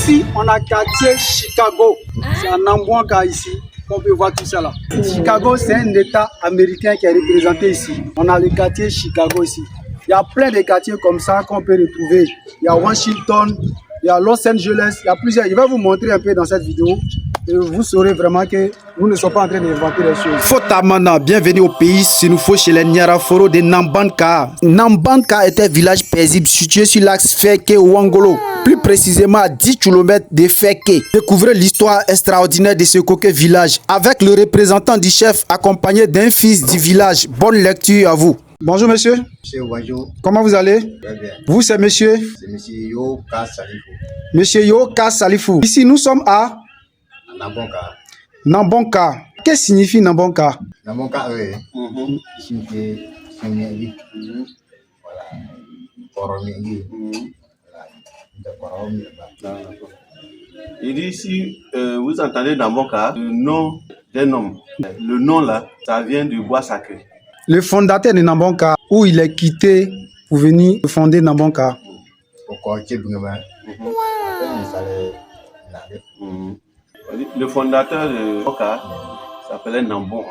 Ici, on a quartier Chicago. C'est en Nambouanka ici. On peut voir tout ça là. Chicago, c'est un État américain qui est représenté ici. On a le quartier Chicago ici. Il y a plein de quartiers comme ça qu'on peut retrouver. Il y a Washington, il y a Los Angeles, il y a plusieurs. Je vais vous montrer un peu dans cette vidéo. Et vous saurez vraiment que nous ne sommes pas en train d'inventer les choses. Fotamana, bienvenue au pays Sénoufo chez les Nyaraforo de Nambanka. Nambanka est un village paisible situé sur l'axe Feke-Wangolo, plus précisément à 10 km de Feke. Découvrez l'histoire extraordinaire de ce coquet village avec le représentant du chef accompagné d'un fils du village. Bonne lecture à vous. Bonjour monsieur. Monsieur, bonjour. Comment vous allez? Très bien. Vous c'est monsieur? C'est monsieur Yoka Salifou. Monsieur Yoka Salifou. Ici nous sommes à Nambonka. Nambonka. Qu'est-ce que signifie Nambonka? Nambonka, oui. Signifie Sénégali. Voilà. Koromiengi. Voilà. Il dit ici, vous entendez Nambonka, le nom d'un homme. Le nom là, ça vient du bois sacré. Le fondateur de Nambonka, où il est quitté pour venir fonder Nambonka. Le fondateur de Nambonka s'appelait Nambon.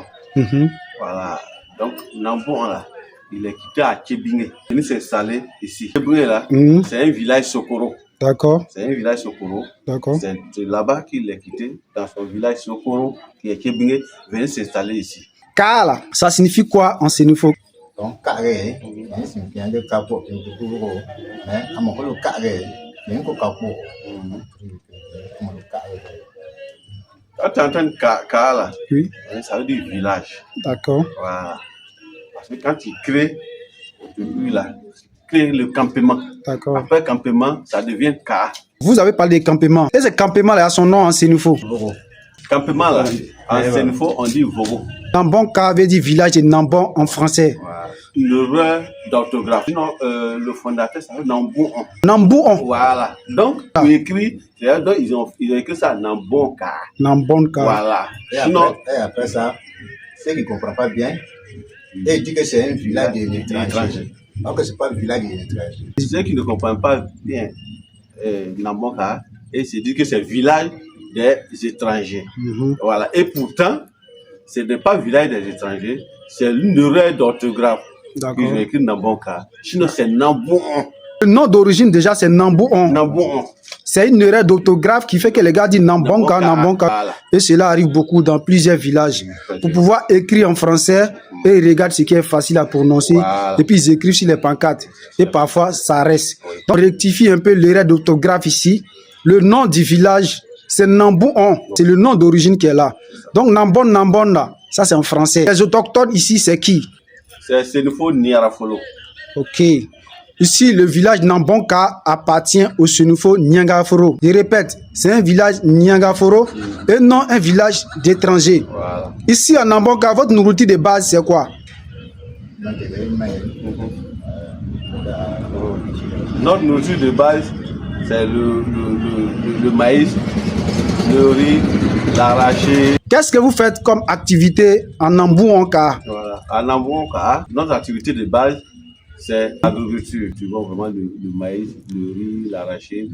Voilà. Donc Nambon là, il est quitté à Tchébingé. Il s'est installé ici. Tchébingé là, c'est un village Sokoro. D'accord. C'est un village Sokoro. D'accord. C'est là-bas qu'il est quitté, dans son village Sokoro, qui est Tchébingé, venir s'installer ici. Kala, ça signifie quoi en sénoufo? Donc, carré, c'est bien de capot, mais à mon le carré, il y a un capot. Quand tu entends Kala, oui, ça veut dire village. D'accord. Voilà. Parce que quand tu crées, au début là, tu crées le campement. D'accord. Après campement, ça devient Ka. Vous avez parlé de campement. Et ce campement là a son nom en sénoufo? Campement là, en sénoufo, on dit Vogo. Nambonka veut dire village de Nambon en français. Voilà. L'erreur d'orthographe. Sinon, le fondateur, ça veut dire Nambouon. Nambouon. Voilà. Donc, tu écris, donc ils ont écrit ça Nambonka. Nambonka. Voilà. Et après ça, ceux qui ne comprennent pas bien, ils disent que c'est un village d'étrangers. Donc, ce n'est pas un village d'étrangers. Ceux qui ne comprennent pas bien Nambonka, et se disent que c'est village des étrangers. Voilà. Et pourtant, ce n'est pas village des étrangers, c'est une erreur d'orthographe. D'accord. Ils ont écrit Nambonka. Sinon, c'est Nambouon. Le nom d'origine déjà c'est Nambouon. Nambouon. C'est une erreur d'orthographe qui fait que les gars disent Nambonka, Nambonka. Voilà. Et cela arrive beaucoup dans plusieurs villages. Pour pouvoir écrire en français, et ils regardent ce qui est facile à prononcer. Voilà. Et puis ils écrivent sur les pancartes. Et parfois ça reste. Donc on rectifie un peu l'erreur d'orthographe ici. Le nom du village, c'est Nambouon. C'est le nom d'origine qui est là. Donc Nambon, Nambon là, ça c'est en français. Les autochtones ici, c'est qui? C'est Sénoufo Nyarafolo. Ok. Ici, le village Nambonka appartient au Sénoufo Nyangaforo. Je répète, c'est un village Nyangaforo et non un village d'étrangers. Voilà. Ici, à Nambonka, votre nourriture de base, c'est quoi? Notre nourriture de base, c'est le maïs, le riz, l'arraché. Qu'est-ce que vous faites comme activité en Nambouanka? Voilà. À Nambouanka, notre activité de base, c'est l'agriculture. Tu vois vraiment le maïs, le riz, l'arraché,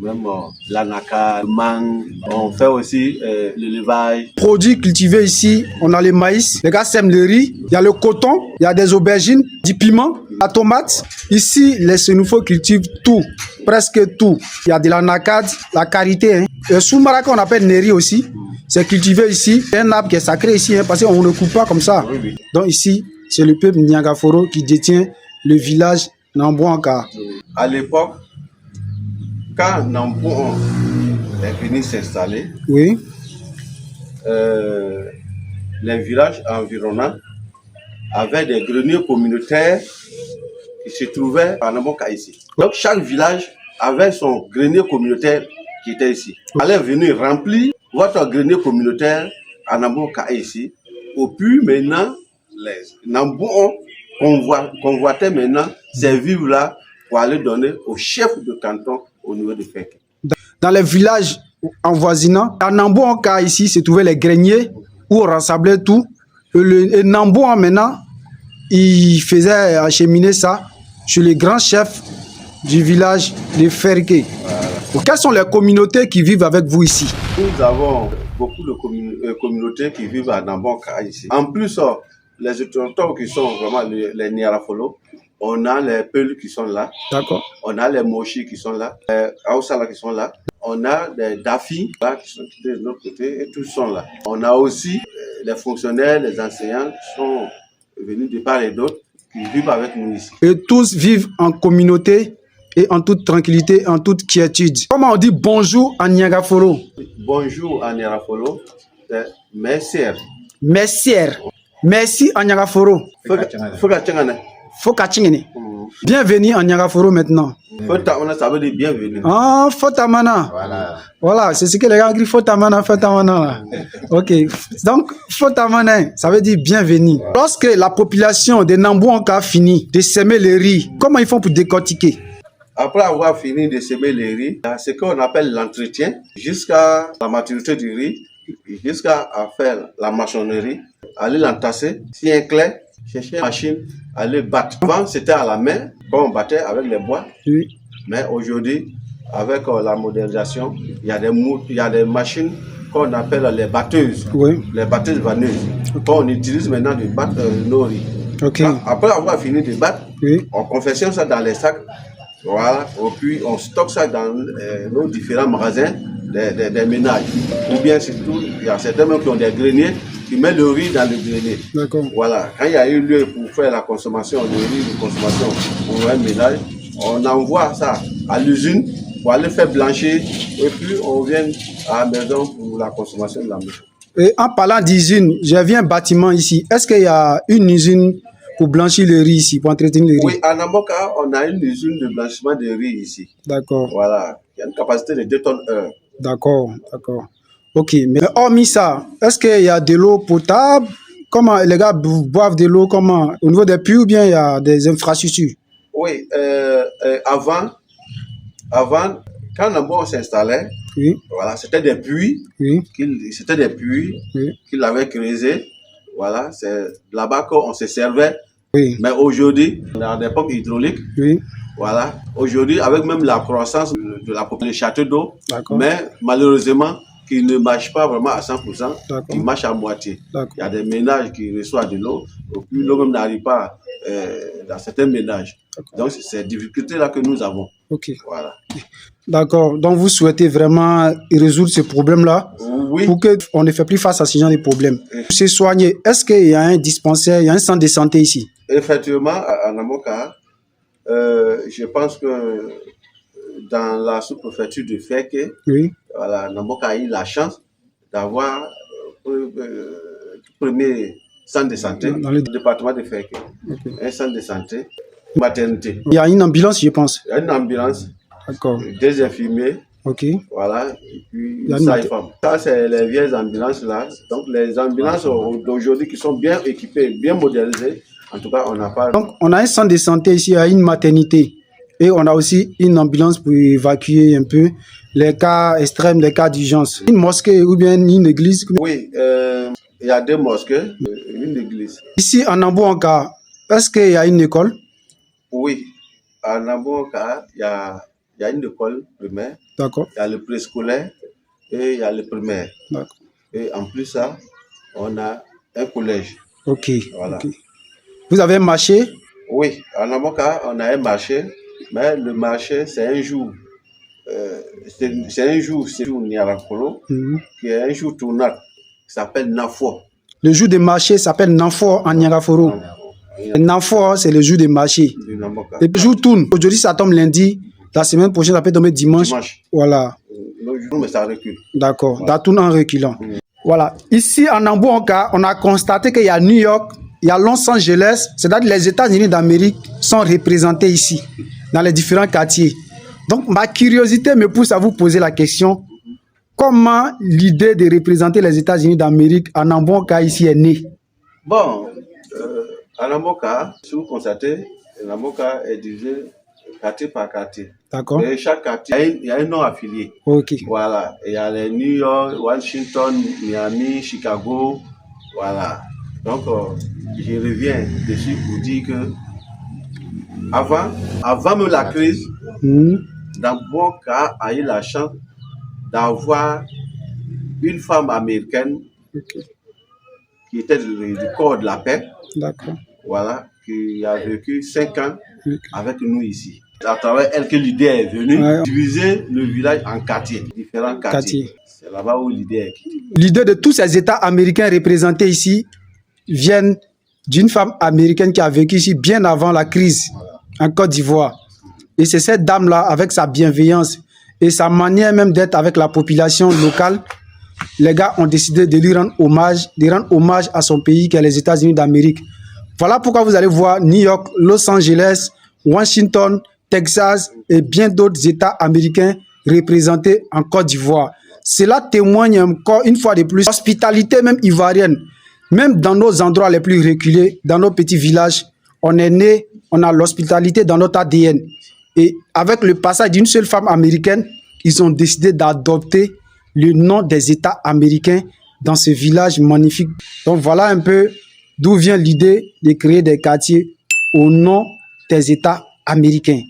même l'anaka, le mangue. On fait aussi l'élevage. Produits cultivés ici, on a le maïs, les gars sèment le riz, il y a le coton, il y a des aubergines, du piment, la tomate. Ici, les Sénoufos cultivent tout, presque tout. Il y a de l'anacade, la karité. Hein. Le soumara qu'on appelle neri aussi, c'est cultivé ici. C'est un arbre qui est sacré ici, hein, parce qu'on ne le coupe pas comme ça. Oui, oui. Donc ici, c'est le peuple Nyangaforo qui détient le village Nambouanka. À l'époque, quand Nambouon est venu s'installer, Oui. les villages environnants avaient des greniers communautaires qui se trouvaient à Nambonka ici. Donc chaque village avait son grenier communautaire qui était ici. Vous allez venir remplir votre grenier communautaire à Nambonka ici. Au plus maintenant, les Nambouon convoitaient maintenant ces vivres-là pour aller donner au chef de canton au niveau de Feke. Dans les villages envoisinants, à Nambouanka ici se trouvaient les greniers où on rassemblait tout. Et Nambouan maintenant, il faisait acheminer ça chez les grands chefs du village de Ferke. Voilà. Quelles sont les communautés qui vivent avec vous ici? Nous avons beaucoup de communautés qui vivent à Namboka ici. En plus, les autochtones qui sont vraiment les Niarafolo, on a les Peuls qui sont là. D'accord. On a les Moshi qui sont là, les Aoussala qui sont là. On a des Dafi là, qui sont de l'autre côté et tous sont là. On a aussi les fonctionnaires, les enseignants qui sont venus de part et d'autre, qui vivent avec nous ici. Et tous vivent en communauté et en toute tranquillité, en toute quiétude. Comment on dit bonjour en Niagaforo? Bonjour en Niarafolo, c'est merci. Merci. Merci en Niagaforo. Fokachingene. Bienvenue en Niagaforo maintenant. Fotamana, ça veut dire bienvenue. Ah, Fotamana. Voilà, c'est ce que les gars disent, Fotamana, Fotamana. Là. Ok, donc Fotamana, ça veut dire bienvenue. Lorsque la population de Nambouanka finit de semer le riz, comment ils font pour décortiquer? Après avoir fini de semer les riz, il y a ce qu'on appelle l'entretien, jusqu'à la maturité du riz, jusqu'à faire la maçonnerie, aller l'entasser, si un clé, chercher une machine, aller battre. Avant, c'était à la main, quand on battait avec les bois. Oui. Mais aujourd'hui, avec la modernisation, il y a des machines qu'on appelle les batteuses, Oui. les batteuses vanneuses. On utilise maintenant de battre nos riz. Ok. Après avoir fini de battre, Oui. on confectionne ça dans les sacs. Voilà, et puis on stocke ça dans nos différents magasins des ménages. Ou bien surtout, il y a certains même qui ont des greniers qui mettent le riz dans le grenier. D'accord. Voilà, quand il y a eu lieu pour faire la consommation, le riz de consommation pour un ménage, on envoie ça à l'usine pour aller faire blanchir et puis on vient à la maison pour la consommation de la maison. Et en parlant d'usine, j'ai vu un bâtiment ici. Est-ce qu'il y a une usine pour blanchir le riz ici, pour entretenir le riz? Oui, à Namboka, on a une usine de blanchiment de riz ici. D'accord. Voilà, il y a une capacité de 2 tonnes heure. D'accord, d'accord. Ok, mais hormis ça, est-ce qu'il y a de l'eau potable? Comment les gars boivent de l'eau? Comment? Au niveau des puits ou bien il y a des infrastructures? Oui, avant, quand Nambo s'installait, Oui, voilà, c'était des puits, oui, oui, qu'il avait creusés. Voilà, c'est là-bas qu'on se servait. oui, Mais aujourd'hui, on est à l'époque hydraulique. oui. Voilà, aujourd'hui, avec même la croissance de la population, les châteaux d'eau, D'accord. mais malheureusement, qui ne marchent pas vraiment à 100%, D'accord. qui marchent à moitié. D'accord. Il y a des ménages qui reçoivent de l'eau, et puis l'eau même n'arrive pas dans certains ménages. Donc, c'est ces difficultés-là que nous avons. Ok. Voilà. D'accord. Donc, vous souhaitez vraiment résoudre ce problème-là Oui. pour qu'on ne fait plus face à ce genre de problème. Oui. Pour se soigner, est-ce qu'il y a un dispensaire, il y a un centre de santé ici? Effectivement, à Namoka, je pense que dans la sous-préfecture de Feke, Oui. voilà, Namoka a eu la chance d'avoir le premier centre de santé Dans le département de Feke. Ok. Un centre de santé, maternité. Il y a une ambulance, je pense. Il y a une ambulance, D'accord. des infirmiers, Ok. voilà, et puis Il y a une une sage-femme. Ça, c'est les vieilles ambulances là. Donc, les ambulances d'aujourd'hui qui sont bien équipées, bien modernisées, en tout cas, on n'a pas. Donc, on a un centre de santé ici, il y a une maternité. Et on a aussi une ambulance pour évacuer un peu les cas extrêmes, les cas d'urgence. Une mosquée ou bien une église. Oui, il y a 2 mosquées, une église. Ici, en Nambouanka, est-ce qu'il y a une école? Oui, à Namboka, il y a une école primaire, D'accord. il y a le préscolaire et il y a le primaire. D'accord. Et en plus ça, on a un collège. Ok. Voilà. Ok. Vous avez un marché? Oui, à Namoka, on a un marché, mais le marché, c'est un jour. C'est un jour Niarakolo, qui est un jour tournant, qui s'appelle Nafo. Le jour de marché s'appelle Nanfo en Niagaforo. Nanfo, c'est le jour de marché. Du Namoka. Et le jour tourne. Aujourd'hui, ça tombe lundi. La semaine prochaine, ça peut tomber dimanche. Dimanche. Voilà. Le jour, mais ça recule. D'accord. Ça tourne en reculant. Voilà. Ici, en Nambouanka, on a constaté qu'il y a New York, il y a Los Angeles, c'est-à-dire les États-Unis d'Amérique sont représentés ici, dans les différents quartiers. Donc, ma curiosité me pousse à vous poser la question, comment l'idée de représenter les États-Unis d'Amérique en Nambouanka ici est née? Bon, à Namoka, si vous constatez, Namoka est divisé quartier par quartier. D'accord. Et chaque quartier, il y a un nom affilié. Ok. Voilà. Il y a les New York, Washington, Miami, Chicago. Voilà. Donc, je reviens dessus pour dire que avant même la crise, Ndamboka a eu la chance d'avoir une femme américaine qui était du corps de la paix. D'accord. Voilà, qui a vécu 5 ans avec nous ici. À travers elle que l'idée est venue diviser le village en quartiers, différents quartiers. C'est là-bas où l'idée est quittée. L'idée de tous ces États américains représentés ici viennent d'une femme américaine qui a vécu ici bien avant la crise en Côte d'Ivoire. Et c'est cette dame-là, avec sa bienveillance et sa manière même d'être avec la population locale, les gars ont décidé de lui rendre hommage à son pays qui est les États-Unis d'Amérique. Voilà pourquoi vous allez voir New York, Los Angeles, Washington, Texas et bien d'autres États américains représentés en Côte d'Ivoire. Cela témoigne encore une fois de plus l'hospitalité même ivoirienne. Même dans nos endroits les plus reculés, dans nos petits villages, on est né, on a l'hospitalité dans notre ADN. Et avec le passage d'une seule femme américaine, ils ont décidé d'adopter le nom des États américains dans ce village magnifique. Donc voilà un peu d'où vient l'idée de créer des quartiers au nom des États américains.